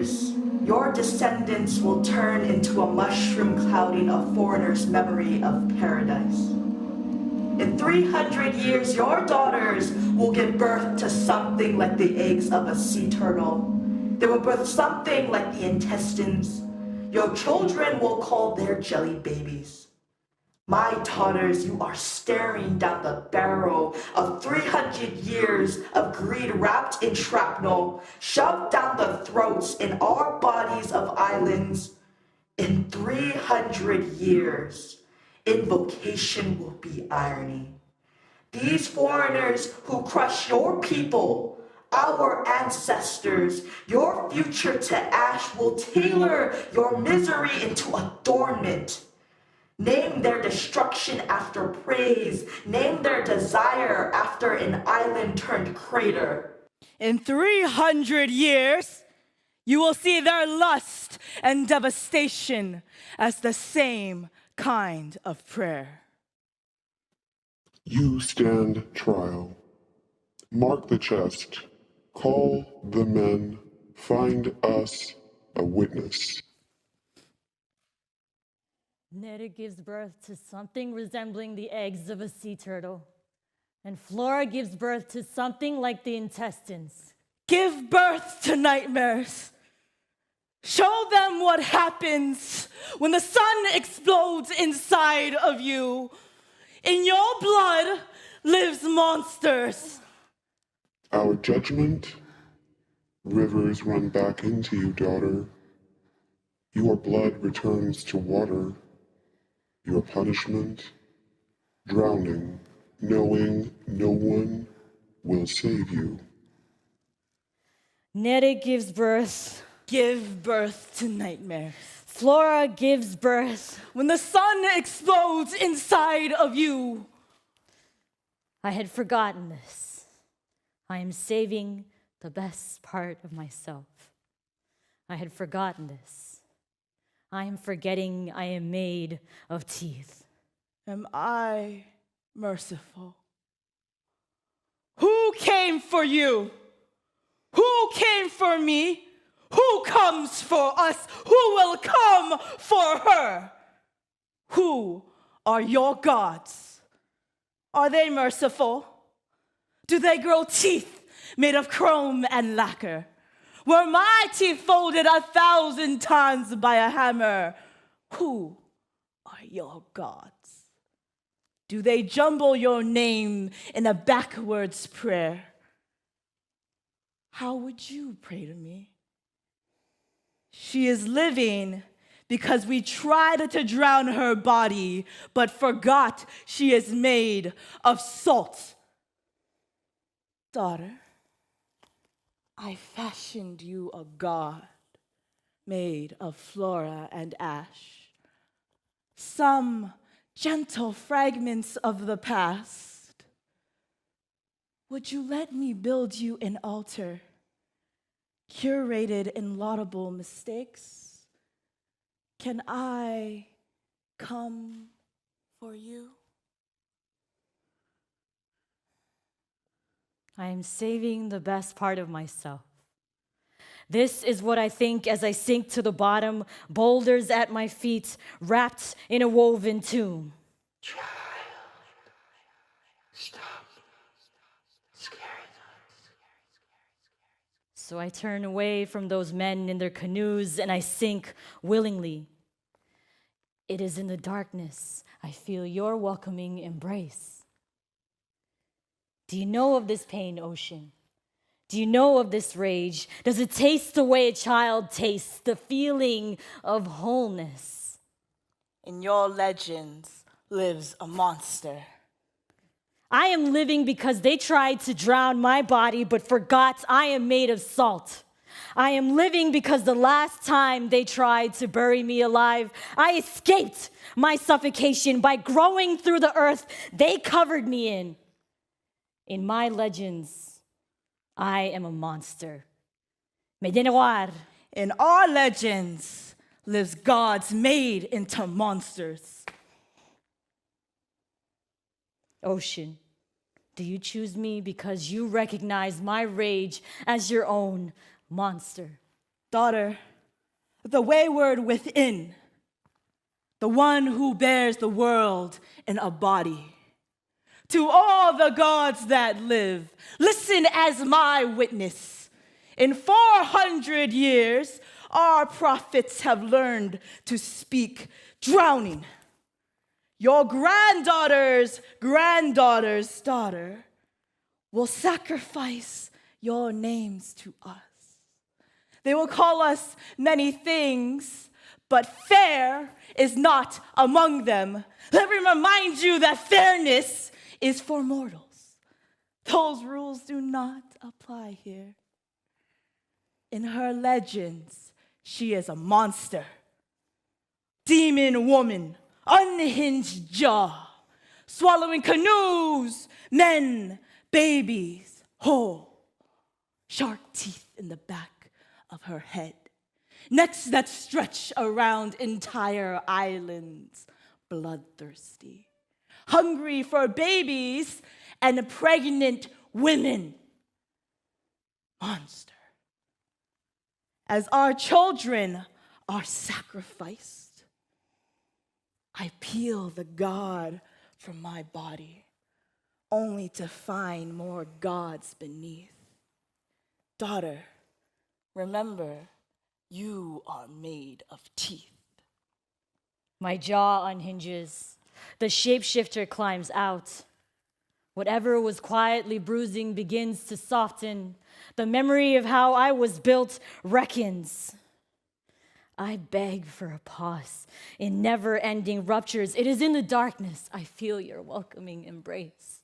years, your descendants will turn into a mushroom clouding a foreigner's memory of paradise. In 300 years, your daughters will give birth to something like the eggs of a sea turtle. They will birth something like the intestines. Your children will call their jelly babies. My daughters, you are staring down the barrel of 300 years of greed wrapped in shrapnel, shoved down the throats in our bodies of islands. In 300 years, invocation will be irony. These foreigners who crush your people, our ancestors, your future to ash will tailor your misery into adornment. Name their destruction after praise. Name their desire after an island turned crater. In 300 years, you will see their lust and devastation as the same kind of prayer. You stand trial. Mark the chest. Call the men. Find us a witness. Netta gives birth to something resembling the eggs of a sea turtle, and Flora gives birth to something like the intestines. Give birth to nightmares. Show them what happens when the sun explodes inside of you. In your blood lives monsters. Our judgment, rivers run back into you, daughter. Your blood returns to water. Your punishment, drowning, knowing no one will save you. Netta gives birth. Give birth to nightmares. Flora gives birth. When the sun explodes inside of you. I had forgotten this. I am saving the best part of myself. I had forgotten this. I am forgetting I am made of teeth. Am I merciful? Who came for you? Who came for me? Who comes for us? Who will come for her? Who are your gods? Are they merciful? Do they grow teeth made of chrome and lacquer? Were my teeth folded 1,000 times by a hammer? Who are your gods? Do they jumble your name in a backwards prayer? How would you pray to me? She is living because we tried to drown her body, but forgot she is made of salt. Daughter, I fashioned you a god made of flora and ash. Some gentle fragments of the past. Would you let me build you an altar, curated in laudable mistakes? Can I come for you? I am saving the best part of myself. This is what I think as I sink to the bottom, boulders at my feet, wrapped in a woven tomb. Child, stop. Scary. So I turn away from those men in their canoes and I sink willingly. It is in the darkness I feel your welcoming embrace. Do you know of this pain, ocean? Do you know of this rage? Does it taste the way a child tastes, the feeling of wholeness? In your legends lives a monster. I am living because they tried to drown my body but forgot I am made of salt. I am living because the last time they tried to bury me alive, I escaped my suffocation by growing through the earth they covered me in. In my legends, I am a monster. Medinawar. In our legends lives gods made into monsters. Ocean, do you choose me because you recognize my rage as your own monster? Daughter, the wayward within, the one who bears the world in a body. To all the gods that live, listen as my witness. In 400 years, our prophets have learned to speak drowning. Your granddaughter's granddaughter's daughter will sacrifice your names to us. They will call us many things, but fair is not among them. Let me remind you that fairness is for mortals. Those rules do not apply here. In her legends, she is a monster, demon woman, unhinged jaw, swallowing canoes, men, babies, whole, shark teeth in the back of her head, necks that stretch around entire islands, bloodthirsty, hungry for babies and pregnant women. Monster. As our children are sacrificed, I peel the God from my body, only to find more gods beneath. Daughter, remember, you are made of teeth. My jaw unhinges. The shapeshifter climbs out. Whatever was quietly bruising begins to soften. The memory of how I was built reckons. I beg for a pause in never-ending ruptures. It is in the darkness I feel your welcoming embrace.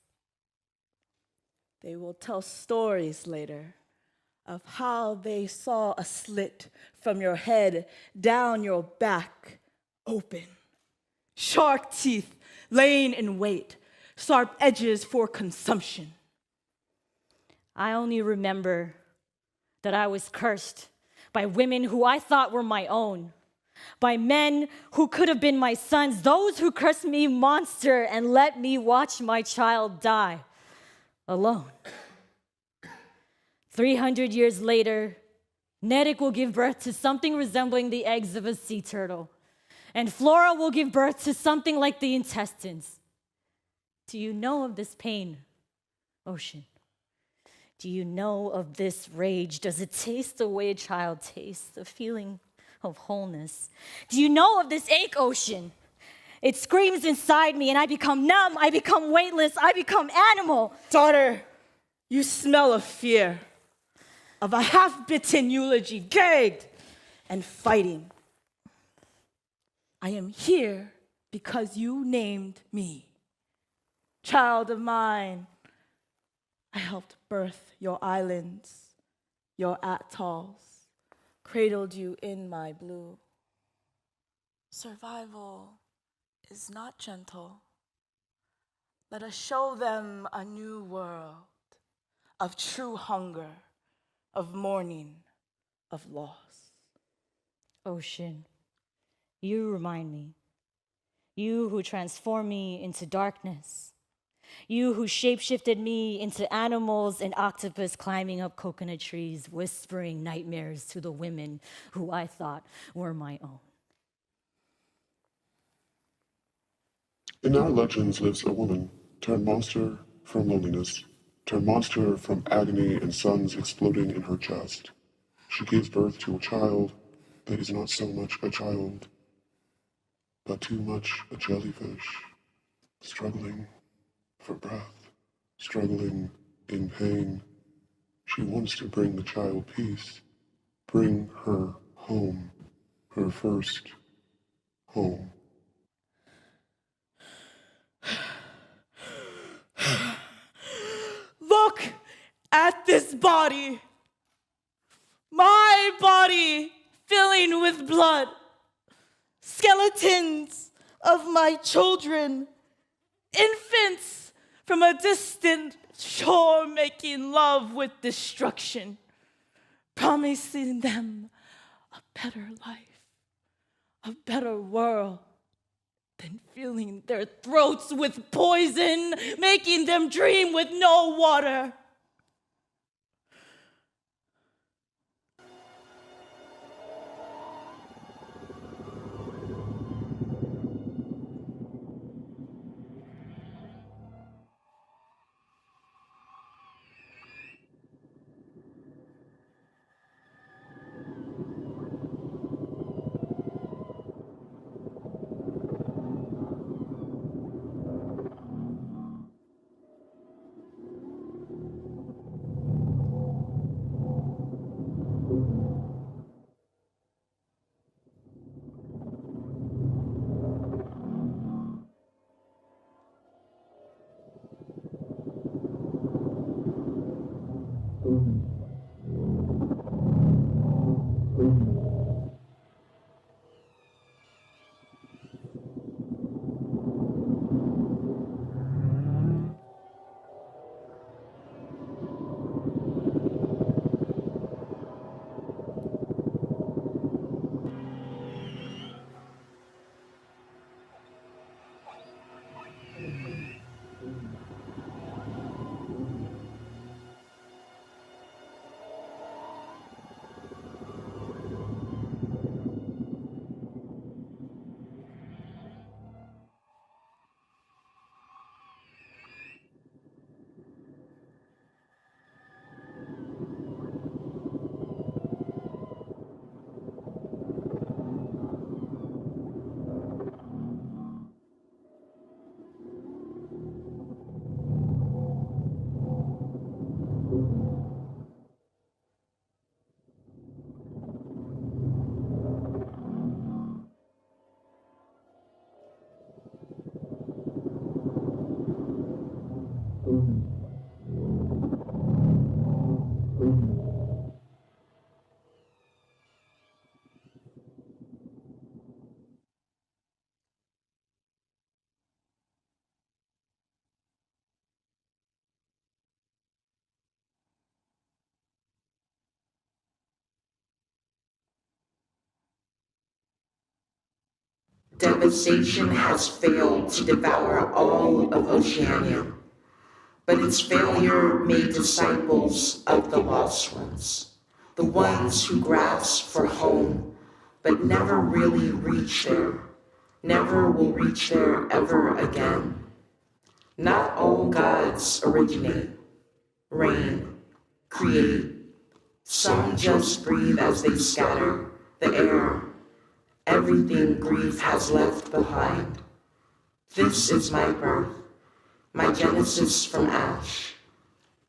They will tell stories later of how they saw a slit from your head down your back open. Shark teeth laying in wait, sharp edges for consumption. I only remember that I was cursed by women who I thought were my own, by men who could have been my sons, those who cursed me monster and let me watch my child die alone. 300 years later, Nerik will give birth to something resembling the eggs of a sea turtle, and Flora will give birth to something like the intestines. Do you know of this pain, Ocean? Do you know of this rage? Does it taste the way a child tastes, the feeling of wholeness? Do you know of this ache, Ocean? It screams inside me and I become numb, I become weightless, I become animal. Daughter, you smell of fear, of a half-bitten eulogy, gagged and fighting. I am here because you named me. Child of mine, I helped birth your islands, your atolls, cradled you in my blue. Survival is not gentle. Let us show them a new world of true hunger, of mourning, of loss. Ocean, you remind me. You who transform me into darkness. You who shapeshifted me into animals and octopus climbing up coconut trees, whispering nightmares to the women who I thought were my own. In our legends lives a woman, turned monster from loneliness, turned monster from agony and suns exploding in her chest. She gives birth to a child that is not so much a child, but too much a jellyfish, struggling for breath, struggling in pain. She wants to bring the child peace, bring her home, her first home. Look at this body, my body filling with blood, skeletons of my children, infants from a distant shore making love with destruction, promising them a better life, a better world, than filling their throats with poison, making them dream with no water. Devastation has failed to devour all of Oceania, but its failure made disciples of the lost ones, the ones who grasp for home, but never really reach there, never will reach there ever again. Not all gods originate, reign, create. Some just breathe as they scatter the air. Everything grief has left behind. This is my birth, my genesis from ash.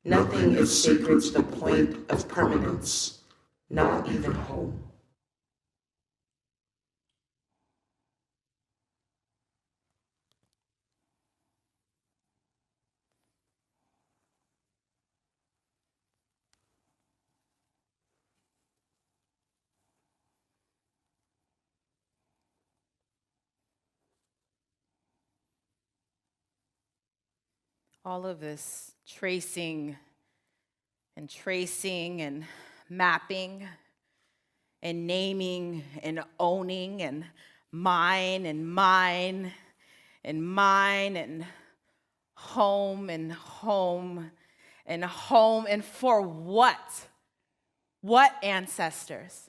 Nothing is sacred to the point of permanence, not even home. All of this tracing and mapping and naming and owning and mine and mine and mine and home and home and home, and for what? What ancestors?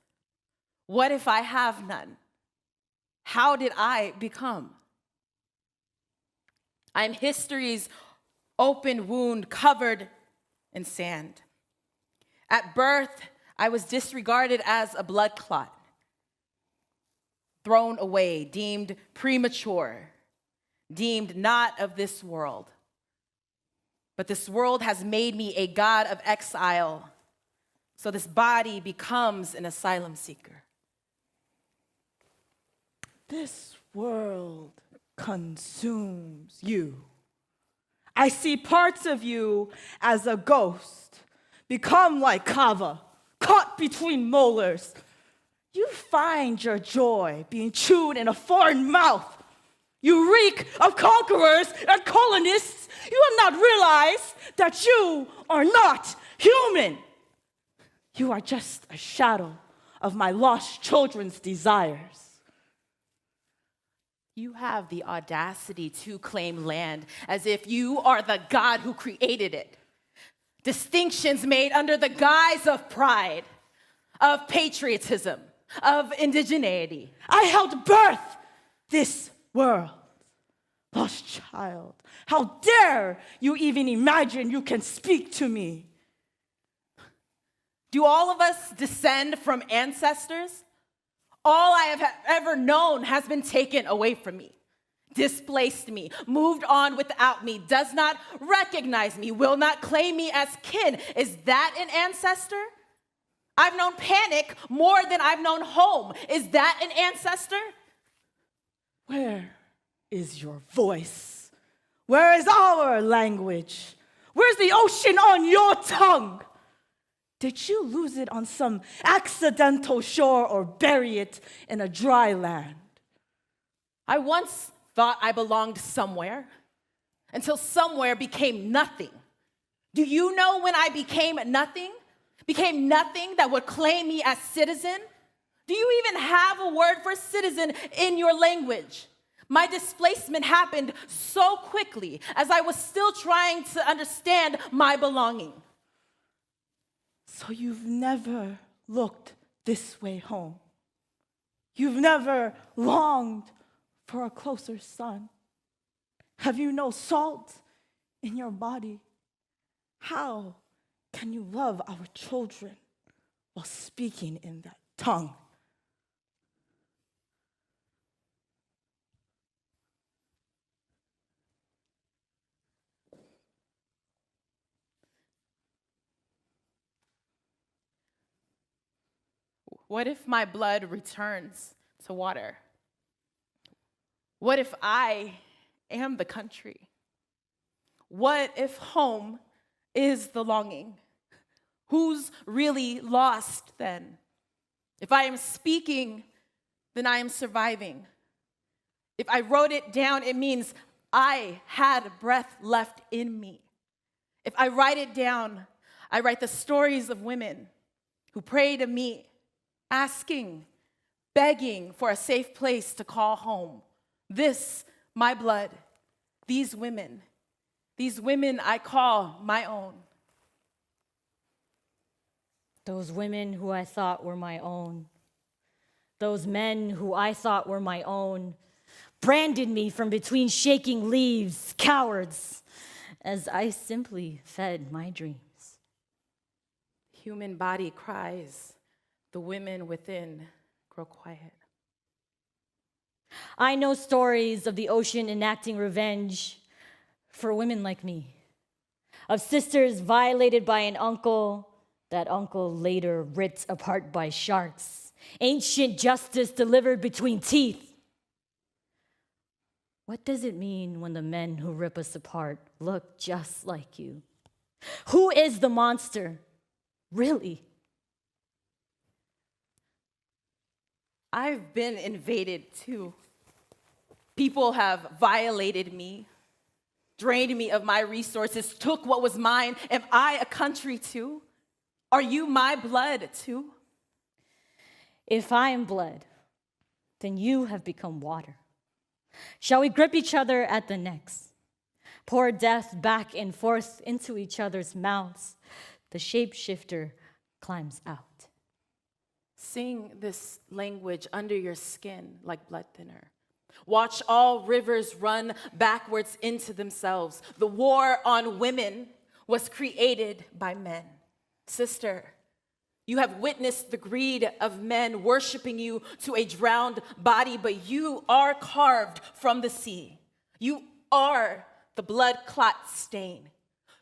What if I have none? How did I become? I'm history's open wound covered in sand. At birth, I was disregarded as a blood clot, thrown away, deemed premature, deemed not of this world. But this world has made me a god of exile, so this body becomes an asylum seeker. This world consumes you. I see parts of you as a ghost, become like kava, caught between molars. You find your joy being chewed in a foreign mouth. You reek of conquerors and colonists. You have not realized that you are not human. You are just a shadow of my lost children's desires. You have the audacity to claim land as if you are the God who created it. Distinctions made under the guise of pride, of patriotism, of indigeneity. I held birth this world. Lost child, how dare you even imagine you can speak to me? Do all of us descend from ancestors? All I have ever known has been taken away from me, displaced me, moved on without me, does not recognize me, will not claim me as kin. Is that an ancestor? I've known panic more than I've known home. Is that an ancestor? Where is your voice? Where is our language? Where's the ocean on your tongue? Did you lose it on some accidental shore or bury it in a dry land? I once thought I belonged somewhere until somewhere became nothing. Do you know when I became nothing? Became nothing that would claim me as citizen? Do you even have a word for citizen in your language? My displacement happened so quickly as I was still trying to understand my belonging. So you've never looked this way home. You've never longed for a closer sun. Have you no salt in your body? How can you love our children while speaking in that tongue? What if my blood returns to water? What if I am the country? What if home is the longing? Who's really lost then? If I am speaking, then I am surviving. If I wrote it down, it means I had breath left in me. If I write it down, I write the stories of women who pray to me, asking, begging for a safe place to call home, This, my blood, these women I call my own. Those women who I thought were my own, those men who I thought were my own, branded me from between shaking leaves, cowards, as I simply fed my dreams. Human body cries, the women within grow quiet. I know stories of the ocean enacting revenge for women like me, of sisters violated by an uncle, that uncle later ripped apart by sharks, ancient justice delivered between teeth. What does it mean when the men who rip us apart look just like you? Who is the monster, really? I've been invaded too. People have violated me, drained me of my resources, took what was mine. Am I a country too? Are you my blood too? If I am blood, then you have become water. Shall we grip each other at the necks, pour death back and forth into each other's mouths? The shapeshifter climbs out. Sing this language under your skin like blood thinner. Watch all rivers run backwards into themselves. The war on women was created by men. Sister, you have witnessed the greed of men worshiping you to a drowned body, but you are carved from the sea. You are the blood clot stain.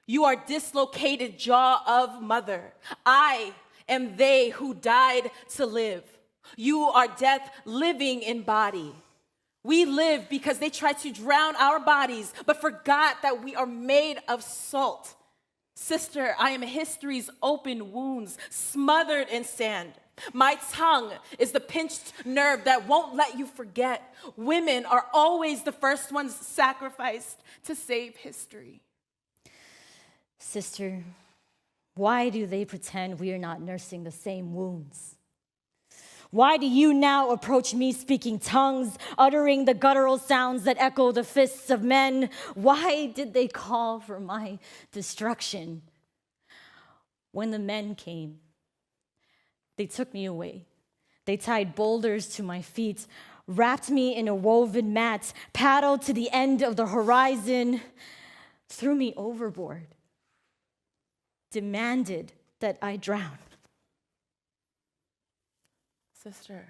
You are dislocated jaw of mother. I am they who died to live. You are death living in body. We live because they tried to drown our bodies, but forgot that we are made of salt. Sister, I am history's open wounds, smothered in sand. My tongue is the pinched nerve that won't let you forget. Women are always the first ones sacrificed to save history. Sister, why do they pretend we are not nursing the same wounds? Why do you now approach me speaking tongues, uttering the guttural sounds that echo the fists of men? Why did they call for my destruction? When the men came, they took me away. They tied boulders to my feet, wrapped me in a woven mat, paddled to the end of the horizon, threw me overboard, demanded that I drown. Sister,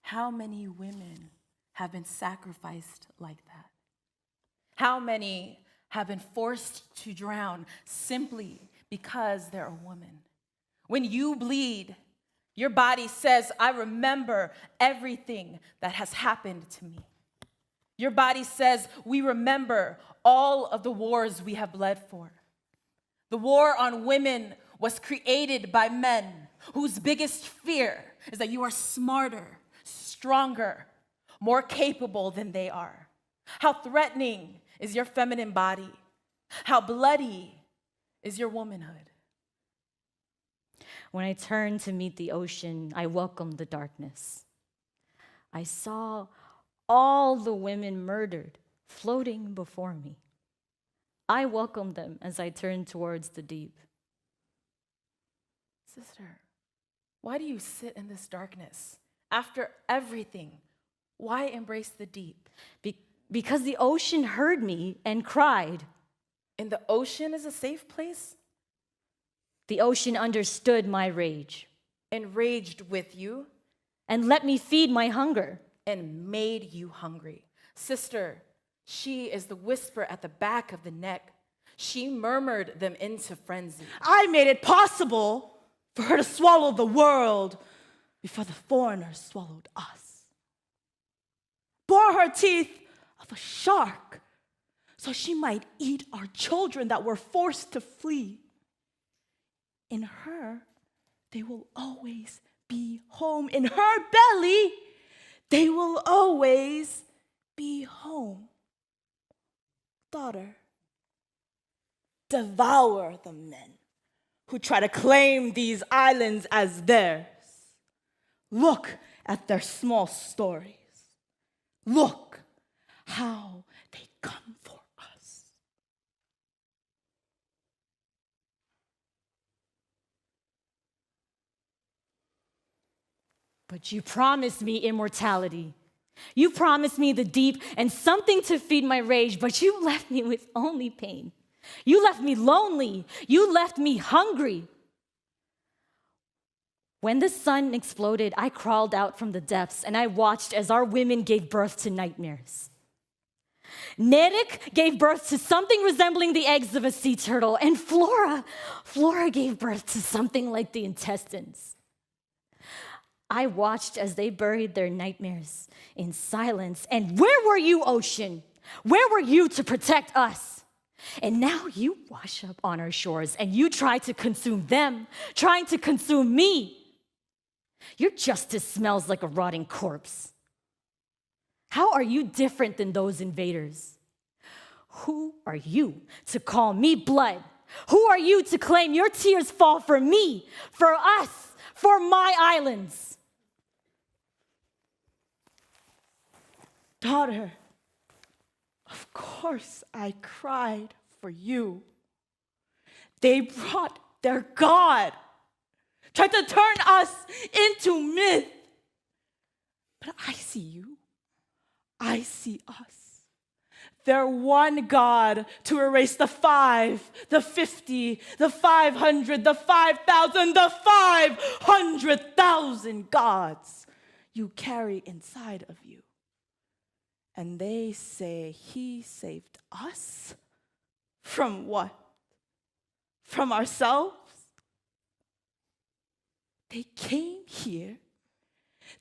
how many women have been sacrificed like that? How many have been forced to drown simply because they're a woman? When you bleed, your body says, I remember everything that has happened to me. Your body says, we remember all of the wars we have bled for. The war on women was created by men whose biggest fear is that you are smarter, stronger, more capable than they are. How threatening is your feminine body? How bloody is your womanhood? When I turned to meet the ocean, I welcomed the darkness. I saw all the women murdered floating before me. I welcomed them as I turned towards the deep. Sister, why do you sit in this darkness? After everything, why embrace the deep? Because the ocean heard me and cried. And the ocean is a safe place? The ocean understood my rage. And raged with you? And let me feed my hunger. And made you hungry. Sister, she is the whisper at the back of the neck. She murmured them into frenzy. I made it possible for her to swallow the world before the foreigners swallowed us. Bore her teeth of a shark so she might eat our children that were forced to flee. In her, they will always be home. In her belly, they will always be home. Daughter, devour the men who try to claim these islands as theirs. Look at their small stories. Look how they come for us. But you promised me immortality. You promised me the deep and something to feed my rage, but you left me with only pain. You left me lonely. You left me hungry. When the sun exploded, I crawled out from the depths and I watched as our women gave birth to nightmares. Nerik gave birth to something resembling the eggs of a sea turtle, and Flora gave birth to something like the intestines. I watched as they buried their nightmares in silence. And where were you, ocean? Where were you to protect us? And now you wash up on our shores and you try to consume them, trying to consume me. Your justice smells like a rotting corpse. How are you different than those invaders? Who are you to call me blood? Who are you to claim your tears fall for me, for us, for my islands? Daughter, of course I cried for you. They brought their God, tried to turn us into myth. But I see you. I see us. They're one God to erase the 5, the 50, the 500, the 5,000, the 500,000 gods you carry inside of you. And they say he saved us? From what? From ourselves? They came here.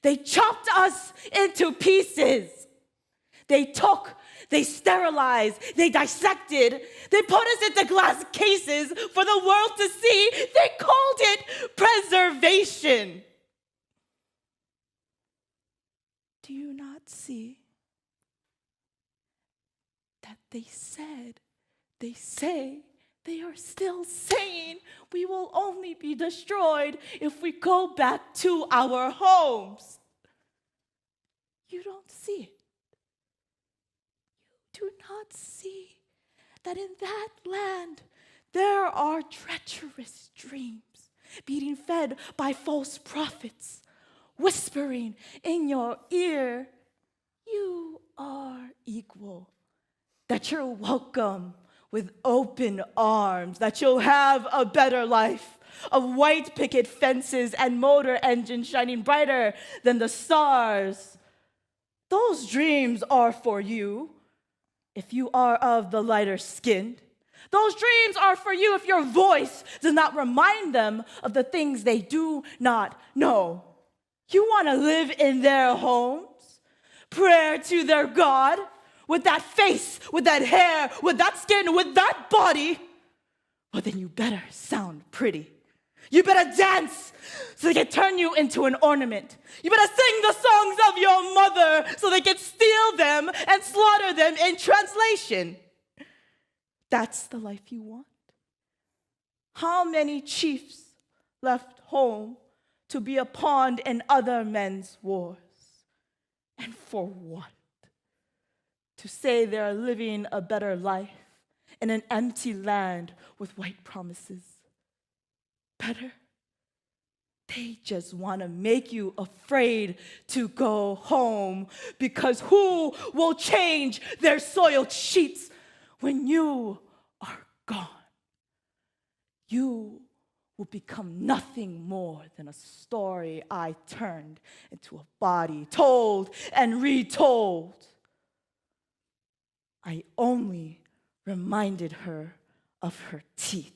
They chopped us into pieces. They took, they sterilized, they dissected, they put us into glass cases for the world to see. They called it preservation. Do you not see that they say, they are still saying we will only be destroyed if we go back to our homes? You don't see it. You do not see that in that land there are treacherous dreams being fed by false prophets, whispering in your ear, you are equal, that you're welcome with open arms, that you'll have a better life of white picket fences and motor engines shining brighter than the stars. Those dreams are for you if you are of the lighter skin. Those dreams are for you if your voice does not remind them of the things they do not know. You want to live in their homes, prayer to their God, with that face, with that hair, with that skin, with that body, well, then you better sound pretty. You better dance so they can turn you into an ornament. You better sing the songs of your mother so they can steal them and slaughter them in translation. That's the life you want. How many chiefs left home to be a pawn in other men's wars? And for what? To say they're living a better life in an empty land with white promises. Better? They just want to make you afraid to go home, because who will change their soiled sheets when you are gone? You will become nothing more than a story I turned into a body, told and retold. I only reminded her of her teeth.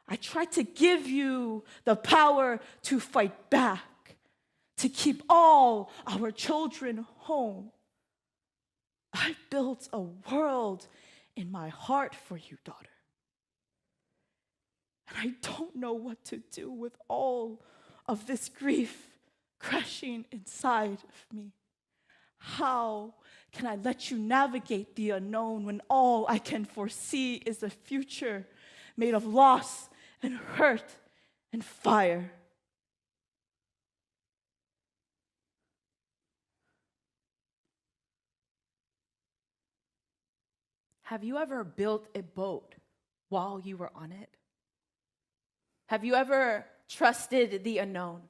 I tried to give you the power to fight back, to keep all our children home. I built a world in my heart for you, daughter. And I don't know what to do with all of this grief crashing inside of me. How can I let you navigate the unknown when all I can foresee is a future made of loss and hurt and fire? Have you ever built a boat while you were on it? Have you ever trusted the unknown,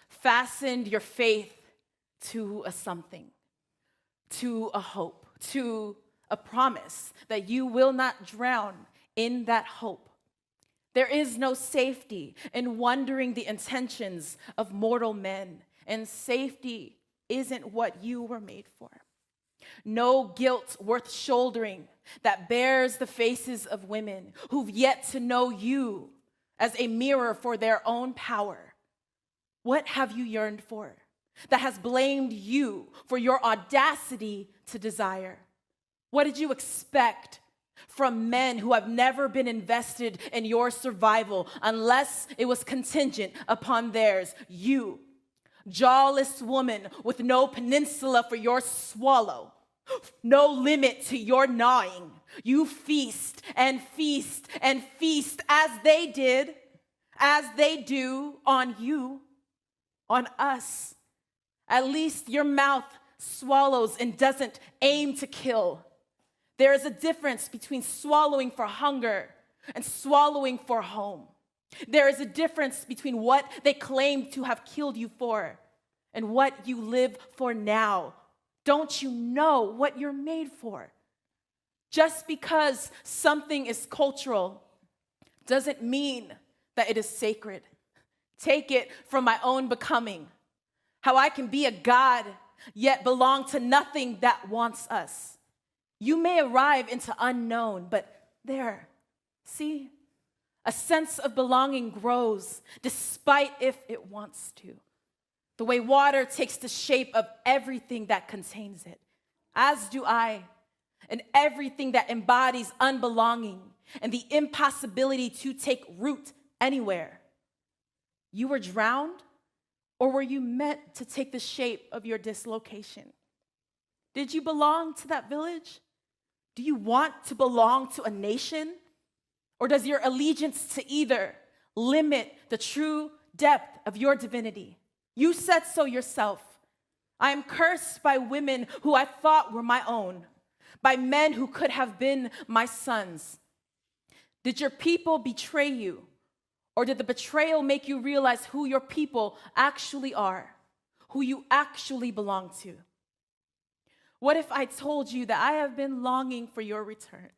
fastened your faith to a something, to a hope, to a promise that you will not drown in that hope? There is no safety in wondering the intentions of mortal men, and safety isn't what you were made for. No guilt worth shouldering that bears the faces of women who've yet to know you as a mirror for their own power. What have you yearned for that has blamed you for your audacity to desire? What did you expect from men who have never been invested in your survival unless it was contingent upon theirs? You, jawless woman with no peninsula for your swallow, no limit to your gnawing. You feast and feast and feast as they did, as they do on you, on us. At least your mouth swallows and doesn't aim to kill. There is a difference between swallowing for hunger and swallowing for home. There is a difference between what they claim to have killed you for and what you live for now. Don't you know what you're made for? Just because something is cultural doesn't mean that it is sacred. Take it from my own becoming, how I can be a God yet belong to nothing that wants us. You may arrive into unknown, but there, see, a sense of belonging grows despite if it wants to. The way water takes the shape of everything that contains it, as do I, and everything that embodies unbelonging and the impossibility to take root anywhere. You were drowned, or were you meant to take the shape of your dislocation? Did you belong to that village? Do you want to belong to a nation? Or does your allegiance to either limit the true depth of your divinity? You said so yourself. I am cursed by women who I thought were my own, by men who could have been my sons. Did your people betray you? Or did the betrayal make you realize who your people actually are, who you actually belong to? What if I told you that I have been longing for your return?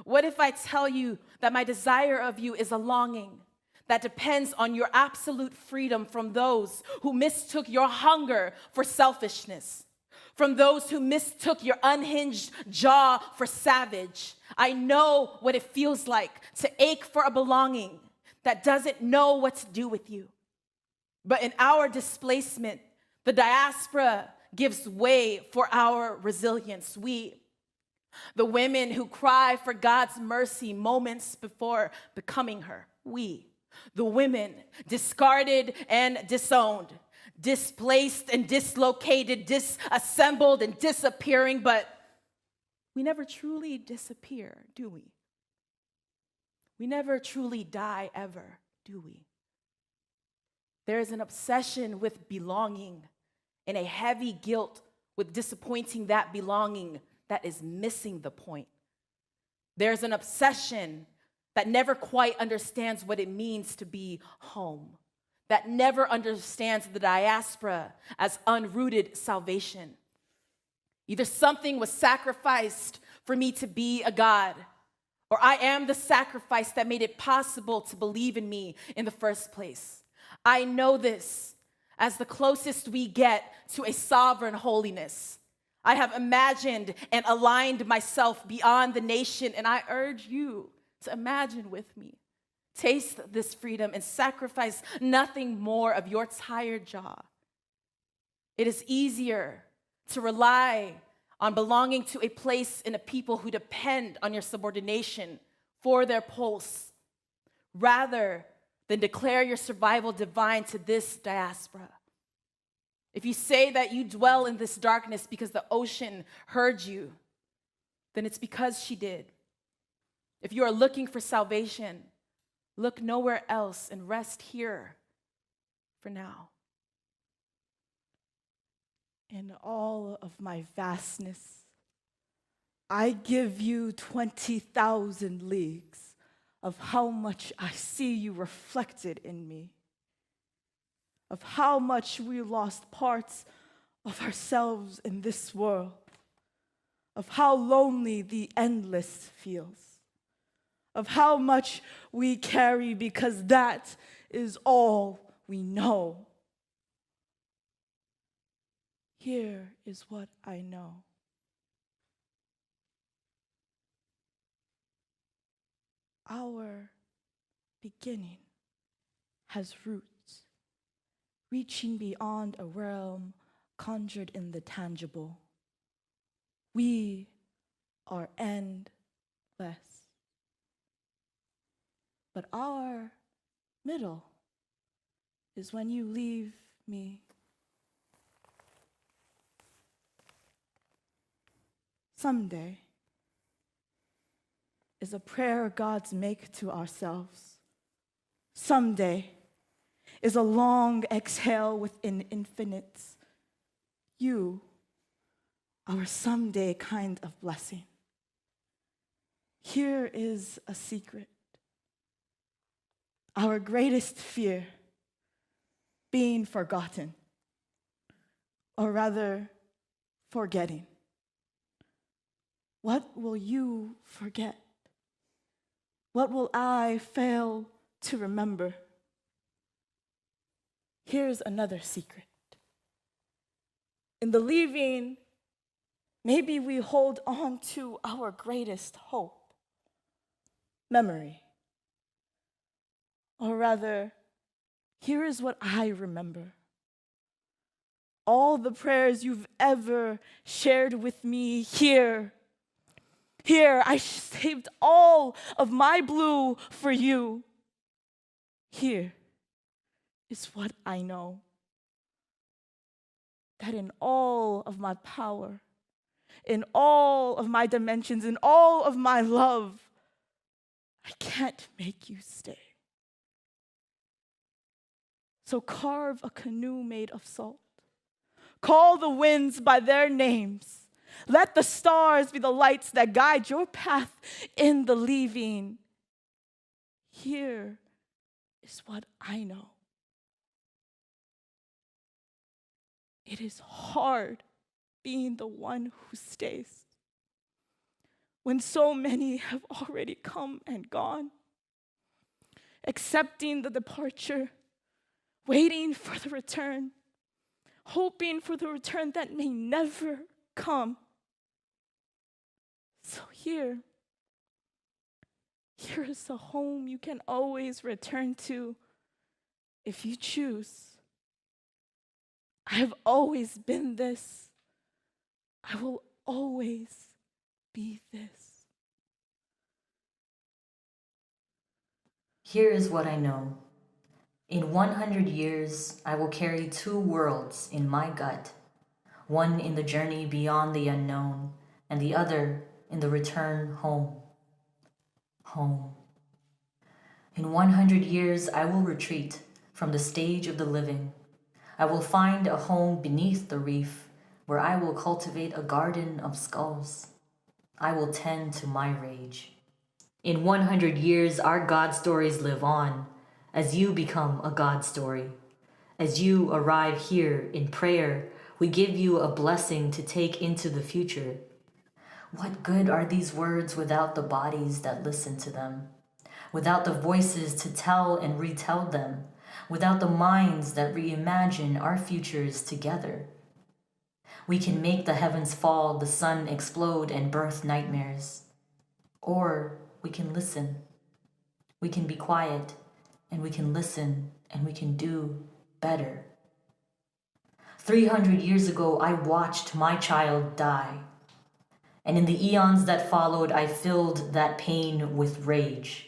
What if I tell you that my desire of you is a longing that depends on your absolute freedom from those who mistook your hunger for selfishness, from those who mistook your unhinged jaw for savage? I know what it feels like to ache for a belonging that doesn't know what to do with you. But in our displacement, the diaspora gives way for our resilience. We, the women who cry for God's mercy moments before becoming her. We, the women discarded and disowned, displaced and dislocated, disassembled and disappearing, but we never truly disappear, do we? We never truly die ever, do we? There is an obsession with belonging and a heavy guilt with disappointing that belonging that is missing the point. There's an obsession that never quite understands what it means to be home, that never understands the diaspora as unrooted salvation. Either something was sacrificed for me to be a God, or I am the sacrifice that made it possible to believe in me in the first place. I know this as the closest we get to a sovereign holiness. I have imagined and aligned myself beyond the nation, and I urge you to imagine with me. Taste this freedom and sacrifice nothing more of your tired jaw. It is easier to rely on belonging to a place and a people who depend on your subordination for their pulse, rather than declare your survival divine to this diaspora. If you say that you dwell in this darkness because the ocean heard you, then it's because she did. If you are looking for salvation, look nowhere else and rest here for now. In all of my vastness, I give you 20,000 leagues of how much I see you reflected in me, of how much we lost parts of ourselves in this world, of how lonely the endless feels, of how much we carry because that is all we know. Here is what I know. Our beginning has roots, reaching beyond a realm conjured in the tangible. We are endless. But our middle is when you leave me. Someday is a prayer gods make to ourselves. Someday is a long exhale within infinites. You are a someday kind of blessing. Here is a secret. Our greatest fear, being forgotten, or rather, forgetting. What will you forget? What will I fail to remember? Here's another secret. In the leaving, maybe we hold on to our greatest hope, memory. Or rather, here is what I remember. All the prayers you've ever shared with me here. Here, I saved all of my blue for you. Here is what I know. That in all of my power, in all of my dimensions, in all of my love, I can't make you stay. So carve a canoe made of salt. Call the winds by their names. Let the stars be the lights that guide your path in the leaving. Here is what I know. It is hard being the one who stays when so many have already come and gone, accepting the departure, waiting for the return, hoping for the return that may never come. So here is a home you can always return to if you choose. I have always been this. I will always be this. Here is what I know. In 100 years, I will carry 2 worlds in my gut, one in the journey beyond the unknown, and the other in the return home. Home. In 100 years, I will retreat from the stage of the living. I will find a home beneath the reef where I will cultivate a garden of skulls. I will tend to my rage. In 100 years, our God stories live on as you become a God story. As you arrive here in prayer, we give you a blessing to take into the future. What good are these words without the bodies that listen to them? Without the voices to tell and retell them? Without the minds that reimagine our futures together? We can make the heavens fall, the sun explode, and birth nightmares. Or we can listen. We can be quiet, and we can listen, and we can do better. 300 years ago, I watched my child die. And in the eons that followed, I filled that pain with rage.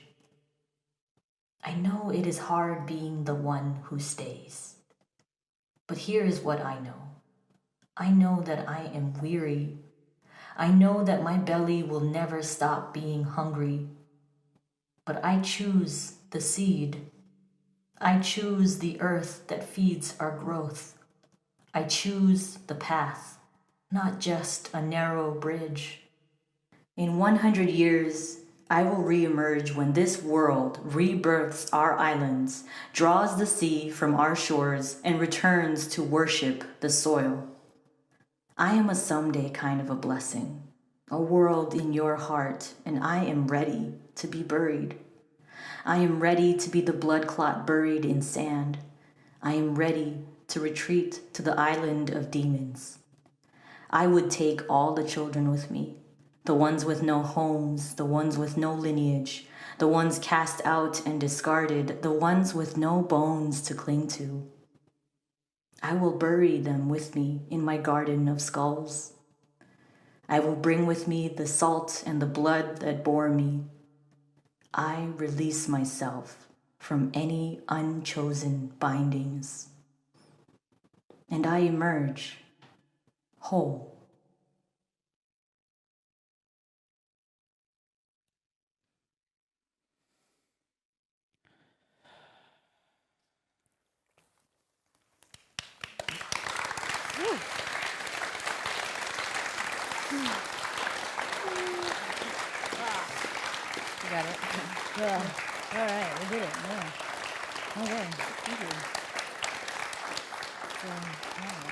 I know it is hard being the one who stays. But here is what I know. I know that I am weary. I know that my belly will never stop being hungry. But I choose the seed. I choose the earth that feeds our growth. I choose the path, not just a narrow bridge. In 100 years, I will reemerge when this world rebirths our islands, draws the sea from our shores, and returns to worship the soil. I am a someday kind of a blessing, a world in your heart, and I am ready to be buried. I am ready to be the blood clot buried in sand. I am ready to retreat to the island of demons. I would take all the children with me, the ones with no homes, the ones with no lineage, the ones cast out and discarded, the ones with no bones to cling to. I will bury them with me in my garden of skulls. I will bring with me the salt and the blood that bore me. I release myself from any unchosen bindings. And I emerge whole. You got it. Yeah. All right, we did it. Yeah. Okay. Thank you. So, yeah.